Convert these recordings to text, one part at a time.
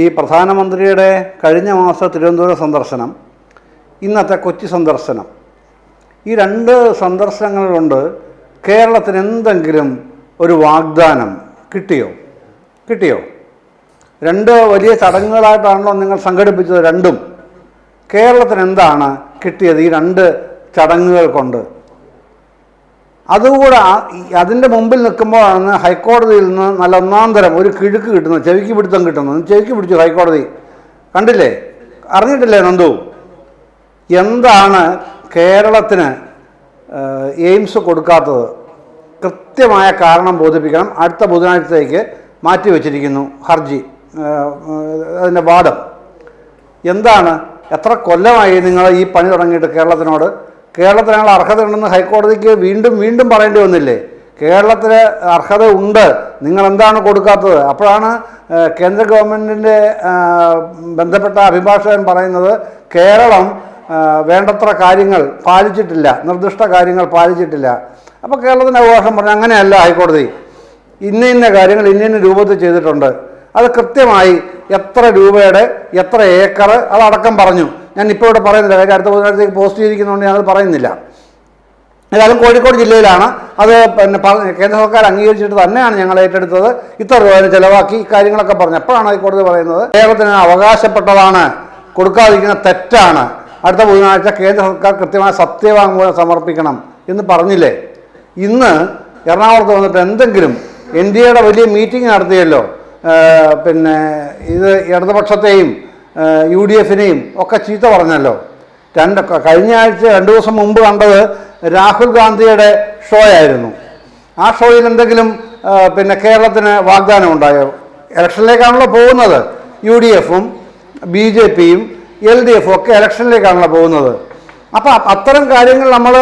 ഈ പ്രധാനമന്ത്രിയുടെ കഴിഞ്ഞ മാസം തിരുവനന്തപുരം സന്ദർശനം, ഇന്നത്തെ കൊച്ചി സന്ദർശനം, ഈ രണ്ട് സന്ദർശനങ്ങൾ കൊണ്ട് കേരളത്തിന് എന്തെങ്കിലും ഒരു വാഗ്ദാനം കിട്ടിയോ? രണ്ട് വലിയ ചടങ്ങുകളായിട്ടാണല്ലോ നിങ്ങൾ സംഘടിപ്പിച്ചത്. രണ്ടും കേരളത്തിന് എന്താണ് കിട്ടിയത് ഈ രണ്ട് ചടങ്ങുകൾ കൊണ്ട്? അതുകൂടെ അതിൻ്റെ മുമ്പിൽ നിൽക്കുമ്പോഴാണ് ഹൈക്കോടതിയിൽ നിന്ന് നല്ല ഒന്നാം തരം ഒരു കിഴുക്ക് കിട്ടുന്നത്, ചെവിക്ക് പിടുത്തം കിട്ടുന്നത്. ചെവിക്ക് പിടിച്ചു ഹൈക്കോടതി, കണ്ടില്ലേ? അറിഞ്ഞിട്ടില്ലേ നന്ദു? എന്താണ് കേരളത്തിന് എയിംസ് കൊടുക്കാത്തത്? കൃത്യമായ കാരണം ബോധിപ്പിക്കണം. അടുത്ത ബുധനാഴ്ചത്തേക്ക് മാറ്റിവെച്ചിരിക്കുന്നു ഹർജി, അതിൻ്റെ വാദം. എന്താണ്? എത്ര കൊല്ലമായി നിങ്ങൾ ഈ പണി തുടങ്ങിയിട്ട് കേരളത്തിനോട്? കേരളത്തിനുള്ള അർഹത ഉണ്ടെന്ന് ഹൈക്കോടതിക്ക് വീണ്ടും പറയേണ്ടി വന്നില്ലേ? കേരളത്തിന് അർഹത ഉണ്ട്, നിങ്ങളെന്താണ് കൊടുക്കാത്തത്? അപ്പോഴാണ് കേന്ദ്ര ഗവൺമെൻറ്റിൻ്റെ ബന്ധപ്പെട്ട അഭിഭാഷകൻ പറയുന്നത് കേരളം വേണ്ടത്ര കാര്യങ്ങൾ പാലിച്ചിട്ടില്ല, നിർദ്ദിഷ്ട കാര്യങ്ങൾ പാലിച്ചിട്ടില്ല. അപ്പോൾ കേരളത്തിൻ്റെ അവകാശം പറഞ്ഞു അങ്ങനെയല്ല ഹൈക്കോടതി, ഇന്ന കാര്യങ്ങൾ ഇന്ന രൂപത്തിൽ ചെയ്തിട്ടുണ്ട്. അത് കൃത്യമായി എത്ര രൂപയുടെ എത്ര ഏക്കർ അതടക്കം പറഞ്ഞു. ഞാൻ ഇപ്പോൾ ഇവിടെ പറയുന്നില്ല, കാര്യം അടുത്ത ബുധനാഴ്ചത്തേക്ക് പോസ്റ്റ് ചെയ്തിരിക്കുന്നതുകൊണ്ട് ഞാനത് പറയുന്നില്ല. ഏതായാലും കോഴിക്കോട് ജില്ലയിലാണ് അത്. പിന്നെ കേന്ദ്ര സർക്കാർ അംഗീകരിച്ചിട്ട് തന്നെയാണ് ഞങ്ങൾ ഏറ്റെടുത്തത്. ഇത്ര രൂപ ചിലവാക്കി കാര്യങ്ങളൊക്കെ പറഞ്ഞു. എപ്പോഴാണ് ഹൈക്കോടതി പറയുന്നത് കേരളത്തിന് അവകാശപ്പെട്ടതാണ്, കൊടുക്കാതിരിക്കുന്ന തെറ്റാണ്, അടുത്ത ബുധനാഴ്ച കേന്ദ്ര സർക്കാർ കൃത്യമായ സത്യവാങ്മൂലം സമർപ്പിക്കണം എന്ന് പറഞ്ഞില്ലേ? ഇന്ന് എറണാകുളത്ത് വന്നിട്ട് എന്തെങ്കിലും NDAയുടെ വലിയ മീറ്റിംഗ് നടത്തിയല്ലോ. പിന്നെ ഇത് ഇടതുപക്ഷത്തെയും UDFനെയും ഒക്കെ ചീത്ത പറഞ്ഞല്ലോ. കഴിഞ്ഞ ആഴ്ച 2 ദിവസം മുമ്പ് കണ്ടത് രാഹുൽ ഗാന്ധിയുടെ ഷോ ആയിരുന്നു. ആ ഷോയിൽ എന്തെങ്കിലും പിന്നെ കേരളത്തിന് വാഗ്ദാനം ഉണ്ടായോ? ഇലക്ഷനിലേക്കാണല്ലോ പോകുന്നത്. UDFും BJPയും LDFും ഒക്കെ ഇലക്ഷനിലേക്കാണല്ലോ പോകുന്നത്. അപ്പോൾ അത്തരം കാര്യങ്ങൾ നമ്മൾ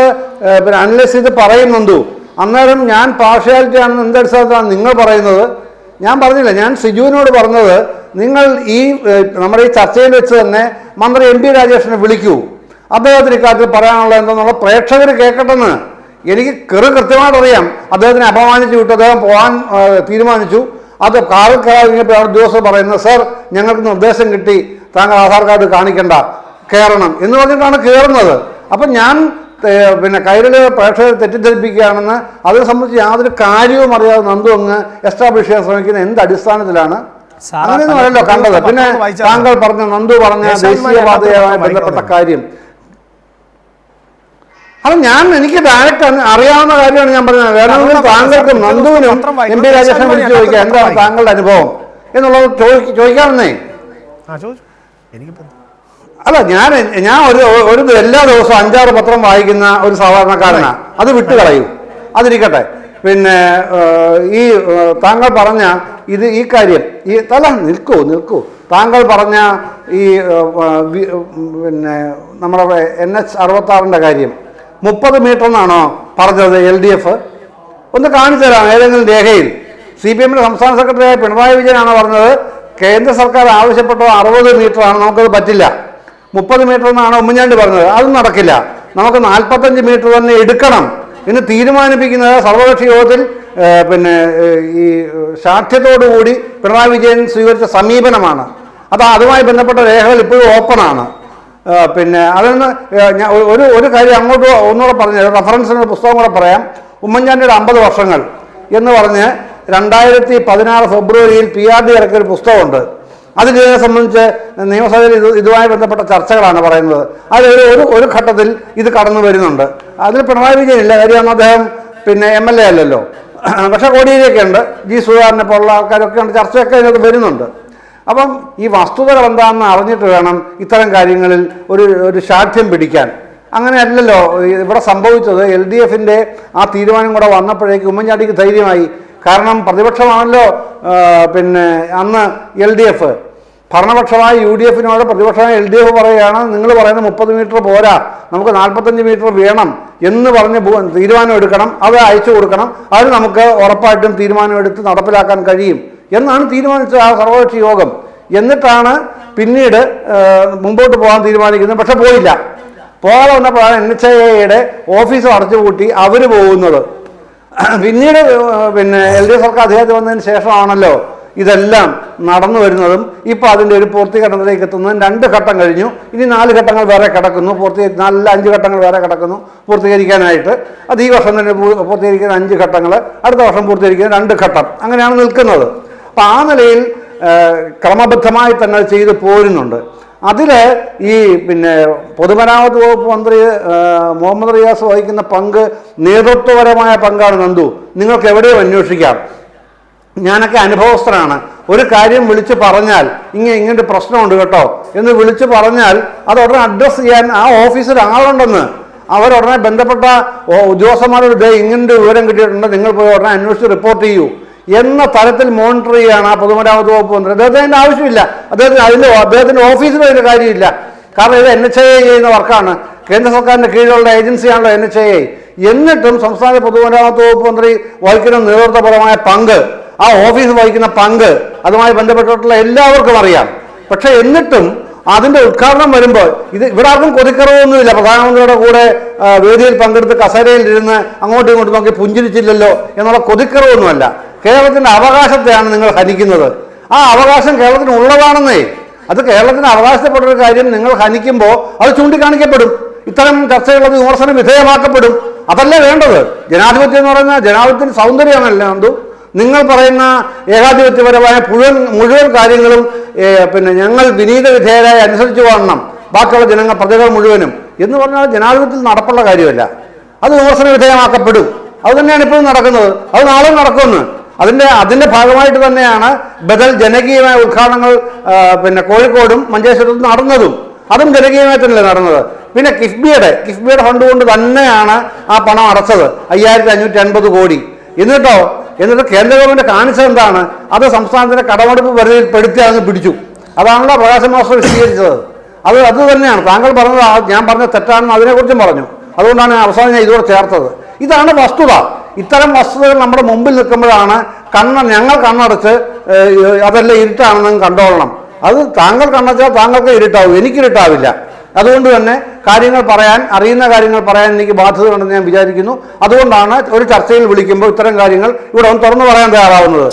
പിന്നെ അനലൈസ് ചെയ്ത് പറയുന്നുണ്ടോ? അന്നേരം ഞാൻ പാർഷ്യാലിറ്റി ആണെന്ന് എന്തടിസ്ഥാനത്തിലാണ് നിങ്ങൾ പറയുന്നത്? ഞാൻ പറഞ്ഞില്ല, ഞാൻ സിജുവിനോട് പറഞ്ഞത് നിങ്ങൾ ഈ നമ്മുടെ ഈ ചർച്ചയിൽ വെച്ച് തന്നെ മന്ത്രി MP രാജേഷിനെ വിളിക്കൂ, അദ്ദേഹത്തിന് ഇക്കാര്യത്തിൽ പറയാനുള്ളത് എന്തെന്നുള്ള പ്രേക്ഷകർ കേൾക്കട്ടെന്ന്. എനിക്ക് കൃത്യമായിട്ട് അറിയാം. അദ്ദേഹത്തിനെ അപമാനിച്ചു വിട്ടു, അദ്ദേഹം പോകാൻ തീരുമാനിച്ചു. അത് കാറിൽ കയറിയപ്പോൾ ഉദ്യോഗസ്ഥർ പറയുന്നത് സർ ഞങ്ങൾക്ക് നിർദ്ദേശം കിട്ടി, താങ്കൾ ആധാർ കാർഡ് കാണിക്കണ്ട, കയറണം എന്ന് പറഞ്ഞിട്ടാണ് കയറുന്നത്. അപ്പം ഞാൻ പിന്നെ കൈരളി പ്രേക്ഷകരെ തെറ്റിദ്ധരിപ്പിക്കുകയാണെന്ന് അതിനെ സംബന്ധിച്ച് യാതൊരു കാര്യവും അറിയാതെ നന്ദു അങ്ങ് എസ്റ്റാബ്ലിഷ് ചെയ്യാൻ ശ്രമിക്കുന്ന എന്ത് അടിസ്ഥാനത്തിലാണ്? അങ്ങനെയൊന്നും അല്ലല്ലോ കണ്ടത്. പിന്നെ താങ്കൾ പറഞ്ഞ നന്ദു പറഞ്ഞ ദേശീയപാതയുമായി ബന്ധപ്പെട്ട കാര്യം, അത് എനിക്ക് ഡയറക്റ്റ് അറിയാവുന്ന കാര്യമാണ് ഞാൻ പറഞ്ഞത്. വേണമെങ്കിൽ താങ്കൾക്ക് നന്ദുവിനും MP രാജേഷിനെ വിളിച്ച് ചോദിക്കാം എന്താണ് താങ്കളുടെ അനുഭവം എന്നുള്ളത് ചോദിക്കാമെന്നേ. അല്ല, ഞാൻ ഒരു എല്ലാ ദിവസവും 5-6 പത്രം വായിക്കുന്ന ഒരു സാധാരണക്കാരനാണ്. അത് വിട്ടുകളയൂ, അതിരിക്കട്ടെ. പിന്നെ ഈ താങ്കൾ പറഞ്ഞ ഈ കാര്യം നിൽക്കൂ താങ്കൾ പറഞ്ഞ ഈ പിന്നെ നമ്മുടെ NH-66 കാര്യം 30 മീറ്റർ എന്നാണോ പറഞ്ഞത് LDF? ഒന്ന് കാണിച്ചു തരാം ഏതെങ്കിലും രേഖയിൽ. CPMന്റെ സംസ്ഥാന സെക്രട്ടറിയായ പിണറായി വിജയനാണ് പറഞ്ഞത് കേന്ദ്ര സർക്കാർ ആവശ്യപ്പെട്ടത് 60 മീറ്ററാണ്, നമുക്കത് പറ്റില്ല. 30 മീറ്റർ എന്നാണ് ഉമ്മൻചാണ്ടി പറഞ്ഞത്, അതും നടക്കില്ല, നമുക്ക് 45 മീറ്റർ തന്നെ എടുക്കണം എന്ന് തീരുമാനിപ്പിക്കുന്നത് സർവകക്ഷി യോഗത്തിൽ പിന്നെ ഈ ശാഠ്യത്തോടുകൂടി പിണറായി വിജയൻ സ്വീകരിച്ച സമീപനമാണ്. അതുമായി ബന്ധപ്പെട്ട രേഖകൾ ഇപ്പോഴും ഓപ്പണാണ്. പിന്നെ അതിന് ഞാൻ ഒരു കാര്യം അങ്ങോട്ട് ഒന്നുകൂടെ പറഞ്ഞു, റെഫറൻസിന് പുസ്തകം കൂടെ പറയാം. ഉമ്മൻചാണ്ടിയുടെ 50 വർഷങ്ങൾ എന്ന് പറഞ്ഞ് 2016 ഫെബ്രുവരിയിൽ PRD ഇറക്കിയൊരു പുസ്തകമുണ്ട്. അതിനെ സംബന്ധിച്ച് നിയമസഭയിൽ ഇതുമായി ബന്ധപ്പെട്ട ചർച്ചകളാണ് പറയുന്നത്. അതിൽ ഒരു ഘട്ടത്തിൽ ഇത് കടന്നു വരുന്നുണ്ട്. അതിൽ പിണറായി വിജയൻ ഇല്ല, കാര്യം അദ്ദേഹം പിന്നെ MLA അല്ലല്ലോ. പക്ഷേ കോടിയേരിയൊക്കെ ഉണ്ട്, G സുധാകരനെ പോലുള്ള ആൾക്കാരൊക്കെ ഉണ്ട്, ചർച്ചയൊക്കെ അതിനകത്ത് വരുന്നുണ്ട്. അപ്പം ഈ വസ്തുതകൾ എന്താണെന്ന് അറിഞ്ഞിട്ട് വേണം ഇത്തരം കാര്യങ്ങളിൽ ഒരു ശാഠ്യം പിടിക്കാൻ. അങ്ങനെയല്ലല്ലോ ഇവിടെ സംഭവിച്ചത്. LDFന്റെ ആ തീരുമാനം കൂടെ വന്നപ്പോഴേക്ക് ഉമ്മൻചാണ്ടിക്ക് ധൈര്യമായി. കാരണം പ്രതിപക്ഷമാണല്ലോ പിന്നെ അന്ന് LDF, ഭരണപക്ഷമായ UDFനോട് പ്രതിപക്ഷമായ LDF പറയുകയാണ് നിങ്ങൾ പറയുന്ന 30 മീറ്റർ പോരാ, നമുക്ക് 45 മീറ്റർ വേണം എന്ന് പറഞ്ഞ് തീരുമാനം എടുക്കണം, അത് അയച്ചു കൊടുക്കണം, അത് നമുക്ക് ഉറപ്പായിട്ടും തീരുമാനമെടുത്ത് നടപ്പിലാക്കാൻ കഴിയും എന്നാണ് തീരുമാനിച്ചത് ആ സർവകക്ഷി യോഗം. എന്നിട്ടാണ് പിന്നീട് മുമ്പോട്ട് പോകാൻ തീരുമാനിക്കുന്നത്. പക്ഷെ പോയില്ല. പോകാതെ വന്നപ്പോഴാണ് NHAIയുടെ ഓഫീസ് അടച്ചുപൂട്ടി അവർ പോകുന്നത്. പിന്നീട് പിന്നെ LDF സർക്കാർ അധികാരത്തിൽ വന്നതിന് ശേഷമാണല്ലോ ഇതെല്ലാം നടന്നു വരുന്നതും ഇപ്പോൾ അതിൻ്റെ ഒരു പൂർത്തീകരണത്തിലേക്ക് എത്തുന്നതും 2 ഘട്ടം കഴിഞ്ഞു. ഇനി 4 ഘട്ടങ്ങൾ വേറെ കിടക്കുന്നു, 5 ഘട്ടങ്ങൾ വേറെ കിടക്കുന്നു പൂർത്തീകരിക്കാനായിട്ട്. അത് ഈ വർഷം തന്നെ പൂർത്തീകരിക്കുന്ന 5 ഘട്ടങ്ങൾ, അടുത്ത വർഷം പൂർത്തീകരിക്കുന്ന 2 ഘട്ടം, അങ്ങനെയാണ് നിൽക്കുന്നത്. അപ്പം ആ നിലയിൽ ക്രമബദ്ധമായി തന്നെ ചെയ്ത് പോരുന്നുണ്ട്. അതിൽ ഈ പൊതുമരാമത്ത് വകുപ്പ് മന്ത്രി മുഹമ്മദ് റിയാസ് വഹിക്കുന്ന പങ്ക് നേതൃത്വപരമായ പങ്കാണ്. നന്ദു, നിങ്ങൾക്ക് എവിടെയും അന്വേഷിക്കാം. ഞാനൊക്കെ അനുഭവസ്ഥനാണ്. ഒരു കാര്യം വിളിച്ച് പറഞ്ഞാൽ ഇങ്ങനൊരു പ്രശ്നമുണ്ട് കേട്ടോ എന്ന് വിളിച്ച് പറഞ്ഞാൽ അത് ഉടനെ അഡ്രസ്സ് ചെയ്യാൻ ആ ഓഫീസിൽ ആളുണ്ടെന്ന് അവരുടനെ ബന്ധപ്പെട്ട ഉദ്യോഗസ്ഥന്മാരോട് ഇങ്ങനൊരു വിവരം കിട്ടിയിട്ടുണ്ട്, നിങ്ങൾ പോയി ഉടനെ അന്വേഷിച്ച് റിപ്പോർട്ട് ചെയ്യൂ എന്ന തരത്തിൽ മോണിറ്റർ ചെയ്യുകയാണ് ആ പൊതുമരാമത്ത് വകുപ്പ് മന്ത്രി. അദ്ദേഹത്തിന് ആവശ്യമില്ല, അദ്ദേഹത്തിൻ്റെ ഓഫീസിൽ അതിൻ്റെ കാര്യമില്ല. കാരണം ഇത് NHAI ചെയ്യുന്ന വർക്കാണ്, കേന്ദ്ര സർക്കാരിൻ്റെ കീഴിലുള്ള ഏജൻസിയാണല്ലോ NHAI. എന്നിട്ടും സംസ്ഥാന പൊതുമരാമത്ത് വകുപ്പ് മന്ത്രി വഹിക്കുന്ന നേതൃത്വപരമായ പങ്ക്, ആ ഓഫീസ് വഹിക്കുന്ന പങ്ക് അതുമായി ബന്ധപ്പെട്ടിട്ടുള്ള എല്ലാവർക്കും അറിയാം. പക്ഷെ എന്നിട്ടും അതിൻ്റെ ഉദ്ഘാടനം വരുമ്പോൾ ഇവിടെ ആർക്കും കൊതിക്കറവൊന്നുമില്ല. പ്രധാനമന്ത്രിയുടെ കൂടെ വേദിയിൽ പങ്കെടുത്ത് കസേരയിലിരുന്ന് അങ്ങോട്ടും ഇങ്ങോട്ടും നോക്കി പുഞ്ചിരിച്ചില്ലല്ലോ എന്നുള്ള കൊതിക്കറവൊന്നുമല്ല. കേരളത്തിൻ്റെ അവകാശത്തെയാണ് നിങ്ങൾ ഹനിക്കുന്നത്. ആ അവകാശം കേരളത്തിന് ഉള്ളതാണെന്നേ. അത് കേരളത്തിന് അവകാശപ്പെട്ടൊരു കാര്യം നിങ്ങൾ ഹനിക്കുമ്പോൾ അത് ചൂണ്ടിക്കാണിക്കപ്പെടും. ഇത്തരം ചർച്ചകളത് വിമർശന വിധേയമാക്കപ്പെടും. അതല്ല വേണ്ടത്. ജനാധിപത്യം എന്ന് പറയുന്ന ജനാധിപത്യത്തിന് സൗന്ദര്യമാണല്ല നന്ദു. നിങ്ങൾ പറയുന്ന ഏകാധിപത്യപരമായ മുഴുവൻ കാര്യങ്ങളും ഞങ്ങൾ വിനീത വിധേയരായി അനുസരിച്ച് കാണണം, ബാക്കിയുള്ള പ്രജകൾ മുഴുവനും എന്ന് പറഞ്ഞാൽ ജനാധിപത്യത്തിൽ നടപ്പുള്ള കാര്യമല്ല. അത് വിമർശന വിധേയമാക്കപ്പെടും. അത് തന്നെയാണ് ഇപ്പോഴും നടക്കുന്നത്, അത് നാളെ നടക്കുമെന്ന്. അതിൻ്റെ ഭാഗമായിട്ട് തന്നെയാണ് ബദൽ ജനകീയമായ ഉദ്ഘാടനങ്ങൾ കോഴിക്കോടും മഞ്ചേശ്വരത്തും നടന്നതും. അതും ജനകീയമായി തന്നെയല്ലേ നടന്നത്. പിന്നെ കിഫ്ബിയുടെ ഫണ്ട് കൊണ്ട് തന്നെയാണ് ആ പണം അടച്ചത്, 5550 കോടി. എന്നിട്ട് കേന്ദ്ര ഗവൺമെന്റ് കാണിച്ചത് എന്താണ്? അത് സംസ്ഥാനത്തിന്റെ കടമെടുപ്പ് പരിധിയിൽ പെടുത്തി അങ്ങ് പിടിച്ചു. അതാണല്ലോ പ്രകാശ് മാസ്റ്റർ വിശദീകരിച്ചത്. അത് തന്നെയാണ് താങ്കൾ പറഞ്ഞത്. ഞാൻ പറഞ്ഞ തെറ്റാണെന്ന് അതിനെക്കുറിച്ചും പറഞ്ഞു. അതുകൊണ്ടാണ് അവസാനം ഞാൻ ഇതോടെ ചേർത്തത്. ഇതാണ് വസ്തുത. ഇത്തരം വസ്തുതകൾ നമ്മുടെ മുമ്പിൽ നിൽക്കുമ്പോഴാണ് ഞങ്ങൾ കണ്ണടച്ച് അതെല്ലാം ഇരുട്ടാണെന്ന് കണ്ടോളണം. അത് താങ്കൾ കണ്ണടച്ചാൽ താങ്കൾക്ക് ഇരുട്ടാവും, എനിക്കിരുട്ടാവില്ല. അതുകൊണ്ട് തന്നെ അറിയുന്ന കാര്യങ്ങൾ പറയാൻ എനിക്ക് ബാധ്യതയുണ്ടെന്ന് ഞാൻ വിചാരിക്കുന്നു. അതുകൊണ്ടാണ് ഒരു ചർച്ചയിൽ വിളിക്കുമ്പോൾ ഇത്തരം കാര്യങ്ങൾ ഇവിടെ തുറന്നു പറയാൻ തയ്യാറാവുന്നത്.